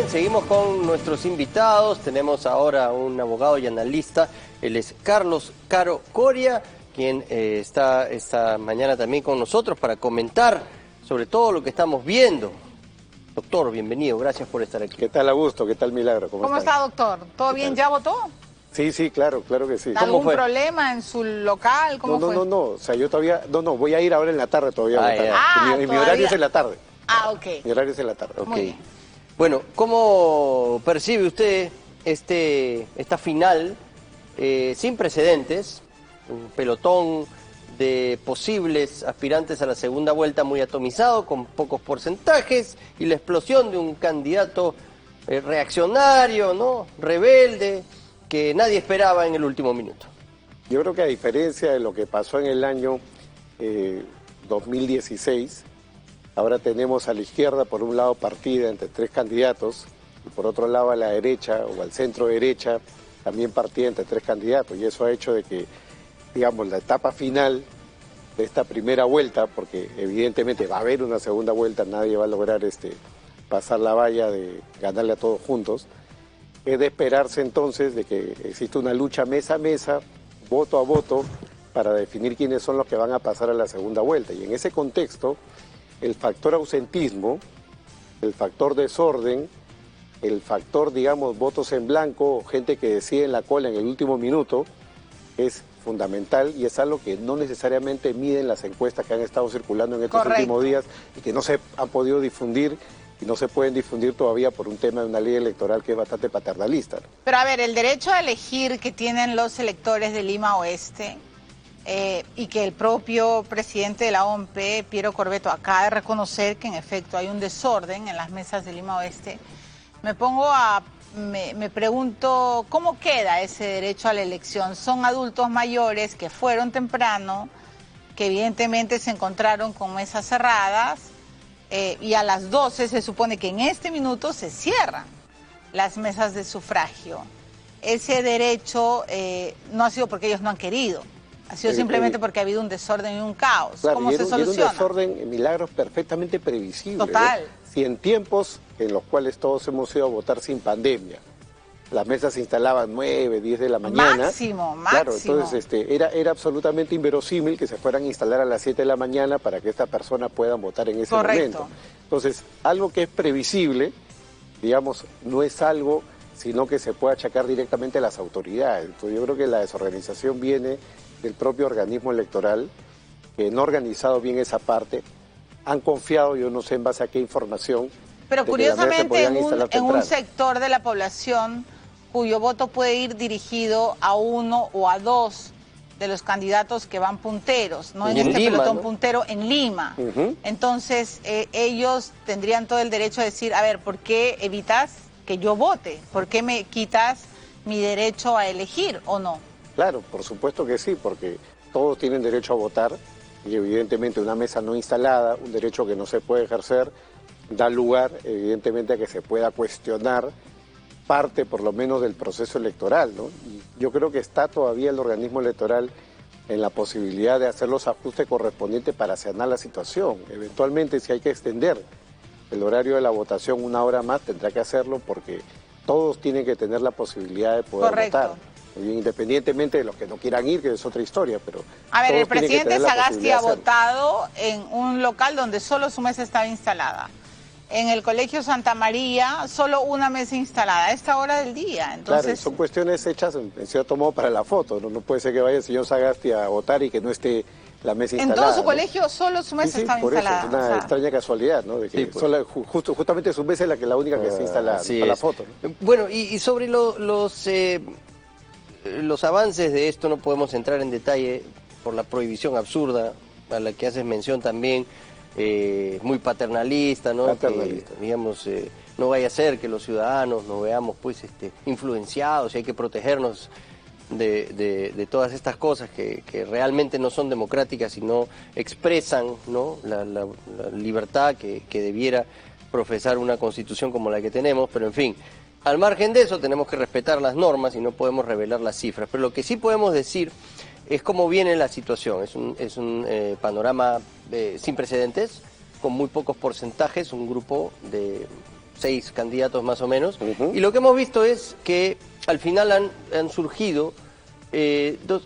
seguimos con nuestros invitados. Tenemos ahora un abogado y analista. Él es Carlos Caro Coria, quien está esta mañana también con nosotros para comentar sobre todo lo que estamos viendo. Doctor, bienvenido, gracias por estar aquí. ¿Qué tal, Augusto? ¿Qué tal, Milagro? ¿Cómo está, doctor? ¿Todo bien? ¿Ya votó? Sí, claro que sí. ¿Algún problema en su local? ¿Cómo fue? No, o sea, yo todavía, voy a ir ahora en la tarde todavía a votar. Mi horario es en la tarde. Ok. Mi horario es en la tarde. Muy bien. Bueno, ¿cómo percibe usted esta final sin precedentes? Un pelotón de posibles aspirantes a la segunda vuelta muy atomizado, con pocos porcentajes, y la explosión de un candidato reaccionario, ¿no? Rebelde, que nadie esperaba en el último minuto. Yo creo que a diferencia de lo que pasó en el año 2016, ahora tenemos a la izquierda por un lado partida entre tres candidatos y por otro lado a la derecha o al centro derecha también partida entre tres candidatos, y eso ha hecho de que, digamos, la etapa final de esta primera vuelta, porque evidentemente va a haber una segunda vuelta, nadie va a lograr pasar la valla de ganarle a todos juntos, es de esperarse entonces de que existe una lucha mesa a mesa, voto a voto, para definir quiénes son los que van a pasar a la segunda vuelta. Y en ese contexto, el factor ausentismo, el factor desorden, el factor, digamos, votos en blanco, gente que decide en la cola en el último minuto, es fundamental y es algo que no necesariamente miden las encuestas que han estado circulando en estos últimos días y que no se han podido difundir y no se pueden difundir todavía por un tema de una ley electoral que es bastante paternalista, ¿no? Pero a ver, el derecho a elegir que tienen los electores de Lima Oeste y que el propio presidente de la OMP, Piero Corbeto, acaba de reconocer que en efecto hay un desorden en las mesas de Lima Oeste, me pregunto, ¿cómo queda ese derecho a la elección? Son adultos mayores que fueron temprano, que evidentemente se encontraron con mesas cerradas y a las 12 se supone que en este minuto se cierran las mesas de sufragio. Ese derecho no ha sido porque ellos no han querido, ha sido simplemente porque ha habido un desorden y un caos. Claro, ¿Cómo se soluciona? Y era un desorden, Milagros, perfectamente previsible. Total. Si en tiempos en los cuales todos hemos ido a votar sin pandemia, las mesas se instalaban 9, 10 de la mañana. Máximo. Claro, entonces era absolutamente inverosímil que se fueran a instalar a las 7 de la mañana para que esta persona pueda votar en ese momento. Entonces, algo que es previsible, digamos, no es algo, sino que se puede achacar directamente a las autoridades. Entonces, yo creo que la desorganización viene del propio organismo electoral, que no ha organizado bien esa parte. Han confiado, yo no sé en base a qué información. Pero curiosamente en un sector de la población cuyo voto puede ir dirigido a uno o a dos de los candidatos que van punteros, no en este pelotón puntero en Lima. Entonces ellos tendrían todo el derecho a decir, a ver, ¿por qué evitas que yo vote? ¿Por qué me quitas mi derecho a elegir o no? Claro, por supuesto que sí, porque todos tienen derecho a votar y evidentemente una mesa no instalada, un derecho que no se puede ejercer, da lugar evidentemente a que se pueda cuestionar parte por lo menos del proceso electoral, ¿no? Y yo creo que está todavía el organismo electoral en la posibilidad de hacer los ajustes correspondientes para sanar la situación. Eventualmente, si hay que extender el horario de la votación una hora más, tendrá que hacerlo porque todos tienen que tener la posibilidad de poder votar. Independientemente de los que no quieran ir, que es otra historia, pero... A ver, el presidente Sagasti ha votado en un local donde solo su mesa estaba instalada. En el Colegio Santa María, solo una mesa instalada a esta hora del día. Entonces... Claro, son cuestiones hechas en cierto modo para la foto, ¿no? No puede ser que vaya el señor Sagasti a votar y que no esté la mesa instalada. En todo su colegio solo su mesa estaba instalada. Eso, es una extraña casualidad, ¿no? De que justamente su mesa es la única que está instalada para la foto, ¿no? Bueno, y sobre los avances de esto no podemos entrar en detalle por la prohibición absurda a la que haces mención también, muy paternalista, ¿no? Paternalista. Que, digamos, no vaya a ser que los ciudadanos nos veamos pues influenciados y hay que protegernos de todas estas cosas que realmente no son democráticas y no expresan, ¿no? la libertad que debiera profesar una constitución como la que tenemos, pero en fin. Al margen de eso tenemos que respetar las normas y no podemos revelar las cifras, pero lo que sí podemos decir es cómo viene la situación. Es un panorama sin precedentes, con muy pocos porcentajes, un grupo de 6 candidatos más o menos, y lo que hemos visto es que al final han surgido dos...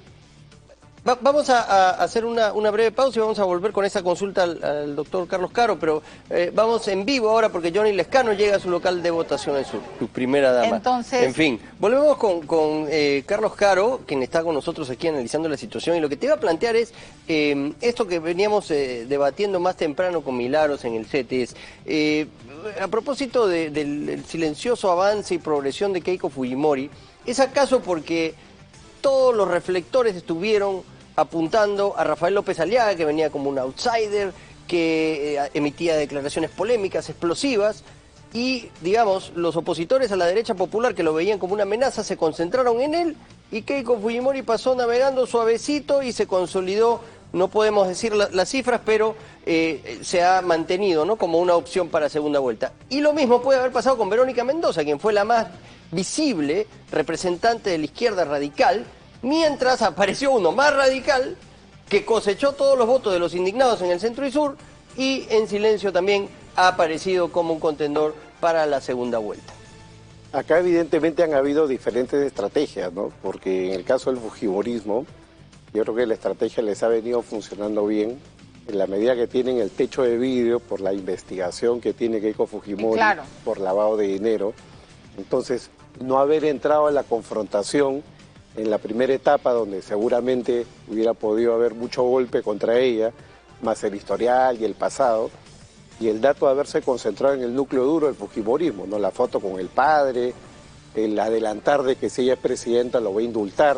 Vamos a hacer una breve pausa y vamos a volver con esa consulta al doctor Carlos Caro, pero vamos en vivo ahora porque Johnny Lescano llega a su local de votación en su primera dama. Entonces... En fin, volvemos con Carlos Caro, quien está con nosotros aquí analizando la situación, y lo que te iba a plantear es esto que veníamos debatiendo más temprano con Milagros en el CET, es a propósito del silencioso avance y progresión de Keiko Fujimori, ¿es acaso porque todos los reflectores estuvieron apuntando a Rafael López Aliaga, que venía como un outsider, que emitía declaraciones polémicas, explosivas, y, digamos, los opositores a la derecha popular, que lo veían como una amenaza, se concentraron en él, y Keiko Fujimori pasó navegando suavecito y se consolidó, no podemos decir las cifras, pero se ha mantenido, ¿no?, como una opción para segunda vuelta. Y lo mismo puede haber pasado con Verónica Mendoza, quien fue la más visible representante de la izquierda radical, mientras apareció uno más radical que cosechó todos los votos de los indignados en el centro y sur y en silencio también ha aparecido como un contendor para la segunda vuelta. Acá evidentemente han habido diferentes estrategias, ¿no? Porque en el caso del fujimorismo, yo creo que la estrategia les ha venido funcionando bien en la medida que tienen el techo de vidrio por la investigación que tiene Keiko Fujimori, claro, por lavado de dinero. Entonces, no haber entrado a la confrontación en la primera etapa, donde seguramente hubiera podido haber mucho golpe contra ella, más el historial y el pasado, y el dato de haberse concentrado en el núcleo duro del fujimorismo, ¿no? La foto con el padre, el adelantar de que si ella es presidenta lo va a indultar.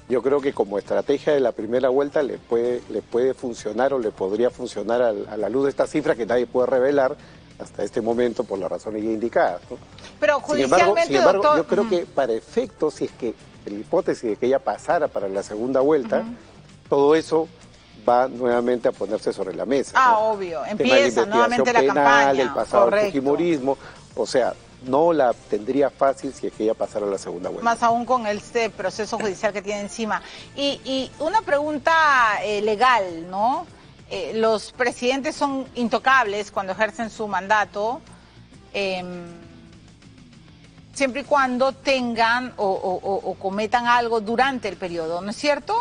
Yo creo que como estrategia de la primera vuelta le puede funcionar o le podría funcionar a la luz de esta cifra que nadie puede revelar hasta este momento por las razones ya indicadas, ¿no? Pero judicialmente, sin embargo, doctor... yo creo que para efectos, si es que la hipótesis de que ella pasara para la segunda vuelta, todo eso va nuevamente a ponerse sobre la mesa, ¿no? Obvio, empieza nuevamente la campaña. El pasado del fujimorismo, o sea, no la tendría fácil si es que ella pasara a la segunda vuelta. Más aún con este proceso judicial que tiene encima. Y una pregunta legal, ¿no? Los presidentes son intocables cuando ejercen su mandato, siempre y cuando tengan o cometan algo durante el periodo, ¿no es cierto?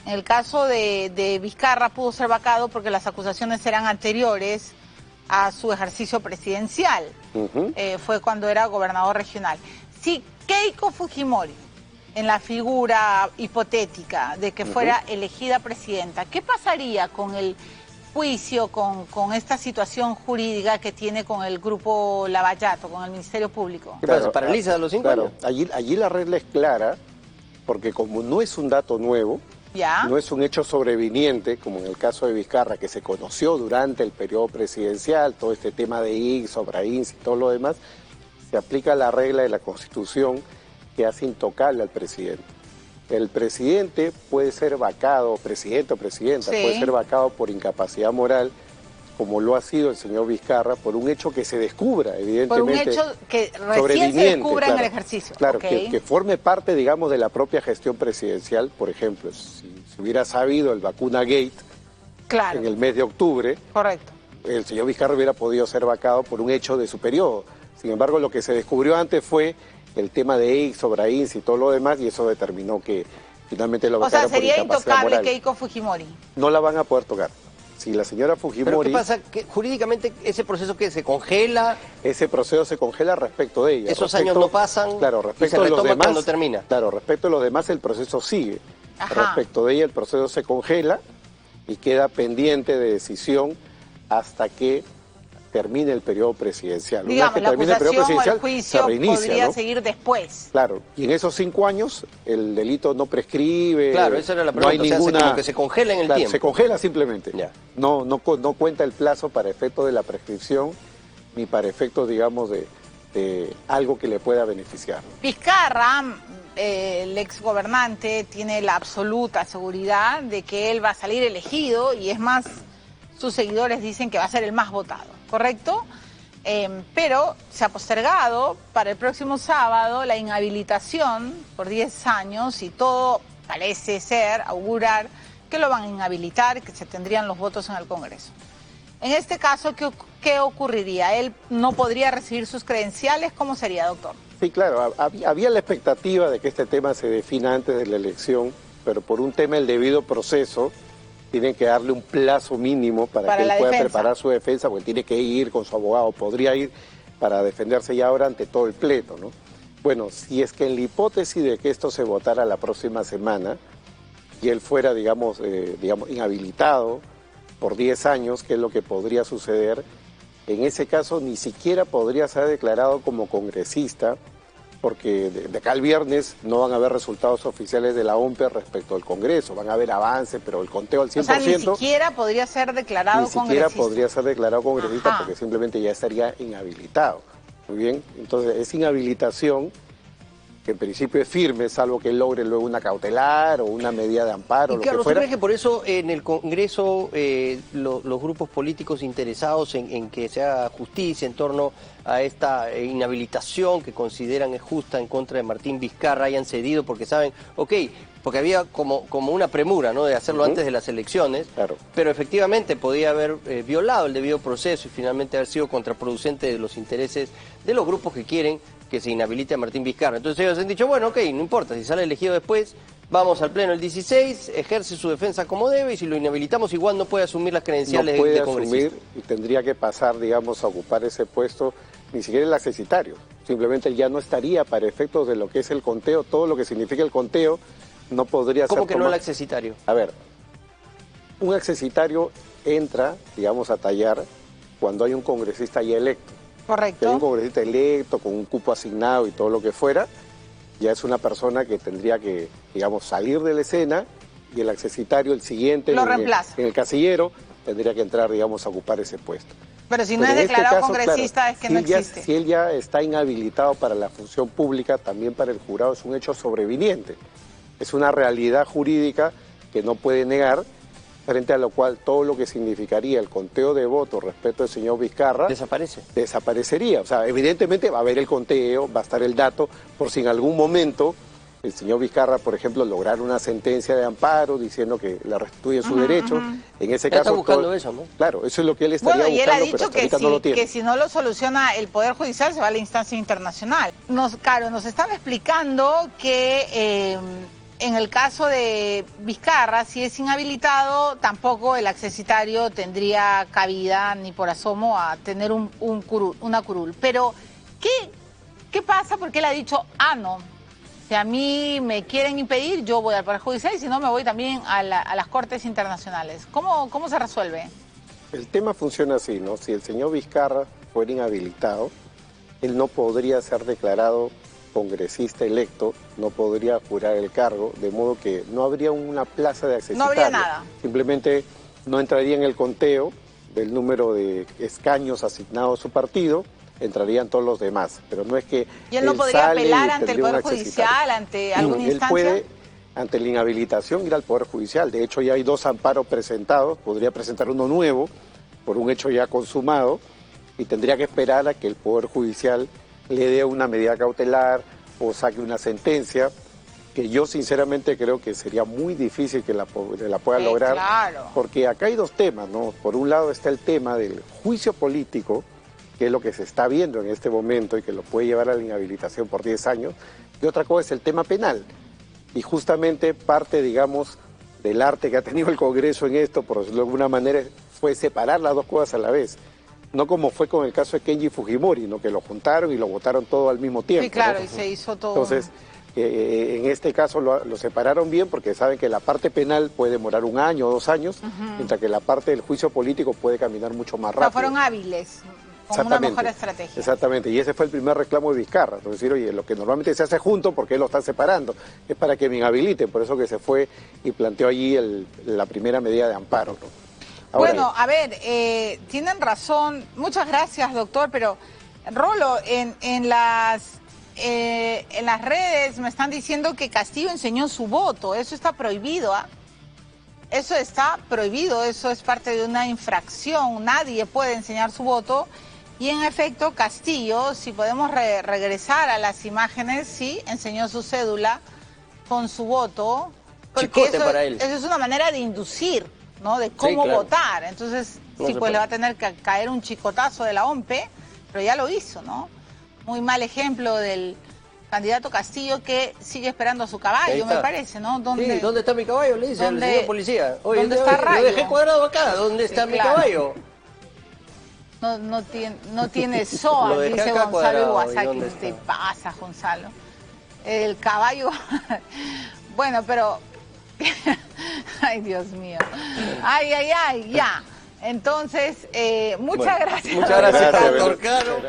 En el caso de Vizcarra pudo ser vacado porque las acusaciones eran anteriores a su ejercicio presidencial. Fue cuando era gobernador regional. Si Keiko Fujimori, en la figura hipotética de que fuera elegida presidenta, ¿qué pasaría con el juicio, con esta situación jurídica que tiene con el grupo Lavallato, con el Ministerio Público? ¿Qué pasa? ¿Se paraliza a los 5 años? Allí la regla es clara, porque como no es un dato nuevo, no es un hecho sobreviniente, como en el caso de Vizcarra, que se conoció durante el periodo presidencial, todo este tema de IX, Obrains y todo lo demás, se aplica la regla de la Constitución que hace intocable al presidente. El presidente puede ser vacado, presidente o presidenta, puede ser vacado por incapacidad moral, como lo ha sido el señor Vizcarra, por un hecho que se descubra, evidentemente. Por un hecho que recién se descubra en el ejercicio. Claro, que forme parte, digamos, de la propia gestión presidencial. Por ejemplo, si hubiera sabido el vacuna gate en el mes de octubre, el señor Vizcarra hubiera podido ser vacado por un hecho de su periodo. Sin embargo, lo que se descubrió antes fue el tema de X, Obrains y todo lo demás, y eso determinó que finalmente lo vacaron por incapacidad moral. O sea, sería intocable Keiko Fujimori. No la van a poder tocar. Si la señora Fujimori... ¿Pero qué pasa? ¿Que jurídicamente ese proceso que se congela? Ese proceso se congela respecto de ella. ¿Esos años no pasan? Claro, respecto de los demás, cuando termina. Claro, respecto a los demás el proceso sigue. Respecto de ella el proceso se congela y queda pendiente de decisión hasta que termine el periodo presidencial. Digamos, una vez que termine el periodo presidencial, el juicio se reinicia, podría ¿no? seguir después. Claro, y en esos 5 años el delito no prescribe. Claro, esa era la pregunta. No hay ninguna... como que se congela en el tiempo. Se congela simplemente. No cuenta el plazo para efectos de la prescripción ni para efectos, digamos, de algo que le pueda beneficiar. Vizcarra, el exgobernante, tiene la absoluta seguridad de que él va a salir elegido, y es más, sus seguidores dicen que va a ser el más votado, ¿correcto? Pero se ha postergado para el próximo sábado la inhabilitación por 10 años y todo parece ser, augurar, que lo van a inhabilitar, que se tendrían los votos en el Congreso. En este caso, ¿qué ocurriría? ¿Él no podría recibir sus credenciales? ¿Cómo sería, doctor? Sí, claro, había la expectativa de que este tema se defina antes de la elección, pero por un tema del debido proceso, tienen que darle un plazo mínimo para que él pueda preparar su defensa, porque tiene que ir con su abogado, podría ir para defenderse ya ahora ante todo el pleito, ¿no? Bueno, si es que en la hipótesis de que esto se votara la próxima semana y él fuera, digamos, inhabilitado por 10 años, que es lo que podría suceder, en ese caso ni siquiera podría ser declarado como congresista, porque de acá al viernes no van a haber resultados oficiales de la OMPE respecto al Congreso, van a haber avances, pero el conteo al 100%... O sea, ni siquiera podría ser declarado congresista. Ni siquiera podría ser declarado congresista porque simplemente ya estaría inhabilitado. Muy bien, entonces esa inhabilitación, que en principio es firme, salvo que él logre luego una cautelar o una medida de amparo, y lo Carlos, que fuera. ¿tú crees que por eso en el Congreso los grupos políticos interesados en que se haga justicia en torno a esta inhabilitación que consideran es justa en contra de Martín Vizcarra hayan cedido porque saben, porque había como una premura, ¿no?, de hacerlo antes de las elecciones, claro, pero efectivamente podía haber violado el debido proceso y finalmente haber sido contraproducente de los intereses de los grupos que quieren que se inhabilite a Martín Vizcarra? Entonces ellos han dicho, bueno, no importa, si sale elegido después, vamos al pleno el 16, ejerce su defensa como debe y si lo inhabilitamos igual no puede asumir las credenciales no puede de congresista. asumir y tendría que pasar, digamos, a ocupar ese puesto, ni siquiera el accesitario. Simplemente ya no estaría para efectos de lo que es el conteo, todo lo que significa el conteo no podría ser... ¿Cómo que no el accesitario? A ver, un accesitario entra, digamos, a tallar cuando hay un congresista ya electo. Correcto. Si hay un congresista electo con un cupo asignado y todo lo que fuera, ya es una persona que tendría que, digamos, salir de la escena y el accesitario, el siguiente, lo reemplaza. En el casillero, tendría que entrar, digamos, a ocupar ese puesto. Pero si no es declarado congresista, claro, es que no existe. Si él ya está inhabilitado para la función pública, también para el jurado es un hecho sobreviniente. Es una realidad jurídica que no puede negar, frente a lo cual todo lo que significaría el conteo de votos respecto al señor Vizcarra... desaparecería. O sea, evidentemente va a haber el conteo, va a estar el dato, por si en algún momento el señor Vizcarra, por ejemplo, lograra una sentencia de amparo diciendo que le restituye su derecho. En ese caso... Está buscando eso, ¿no? Claro, eso es lo que él estaría buscando, y él ha dicho pero hasta no lo tiene. Que si no lo soluciona el Poder Judicial se va a la instancia internacional. Nos estaba explicando que... en el caso de Vizcarra, si es inhabilitado, tampoco el accesitario tendría cabida ni por asomo a tener una curul. Pero, ¿qué pasa? Porque él ha dicho, no, si a mí me quieren impedir, yo voy al Poder Judicial y si no me voy también a las Cortes Internacionales. ¿Cómo se resuelve? El tema funciona así, ¿no? Si el señor Vizcarra fuera inhabilitado, él no podría ser declarado congresista electo, no podría jurar el cargo, de modo que no habría una plaza de accesitario. No habría nada. Simplemente no entraría en el conteo del número de escaños asignados a su partido, entrarían todos los demás. Pero no es que... ¿Y él no podría apelar ante el Poder Judicial, ante alguna instancia? Él puede, ante la inhabilitación, ir al Poder Judicial. De hecho, ya hay 2 amparos presentados, podría presentar uno nuevo por un hecho ya consumado y tendría que esperar a que el Poder Judicial le dé una medida cautelar o saque una sentencia, que yo sinceramente creo que sería muy difícil que la pueda lograr, claro. Porque acá hay 2 temas, ¿no? Por un lado está el tema del juicio político, que es lo que se está viendo en este momento y que lo puede llevar a la inhabilitación por 10 años, y otra cosa es el tema penal. Y justamente parte, digamos, del arte que ha tenido el Congreso en esto, por decirlo de alguna manera, fue separar las 2 cosas a la vez. No como fue con el caso de Kenji Fujimori, ¿no? Que lo juntaron y lo votaron todo al mismo tiempo. Sí, claro, ¿no? y se hizo todo. Entonces, en este caso lo separaron bien porque saben que la parte penal puede demorar 1 año o 2 años, mientras que la parte del juicio político puede caminar mucho más rápido. O sea, fueron hábiles, con una mejor estrategia. Exactamente, y ese fue el primer reclamo de Vizcarra. Entonces, decir, oye, lo que normalmente se hace junto, ¿por qué lo están separando? Es para que me inhabiliten, por eso que se fue y planteó allí la primera medida de amparo, ¿no? Ahora, bueno, a ver, tienen razón. Muchas gracias, doctor, pero Rolo, en las redes me están diciendo que Castillo enseñó su voto. Eso está prohibido, ¿ah? Eso está prohibido, eso es parte de una infracción. Nadie puede enseñar su voto. Y en efecto, Castillo, si podemos regresar a las imágenes, sí, enseñó su cédula con su voto. Porque Chicote para él. eso es una manera de inducir, ¿no? De cómo votar. Entonces, Sí, pues le va a tener que caer un chicotazo de la OMPE, pero ya lo hizo, ¿no? Muy mal ejemplo del candidato Castillo, que sigue esperando a su caballo, me parece, ¿no? Sí, ¿dónde está mi caballo? Le dice el señor policía. Oye, ¿dónde está Rayo? Lo dejé cuadrado acá, ¿dónde está mi caballo? No tiene SOA, dice Gonzalo Iwasaki. ¿Qué te pasa, Gonzalo? El caballo... Bueno, pero... Ay, Dios mío. Ay, ya. Entonces, muchas gracias. Muchas gracias, doctor Caro.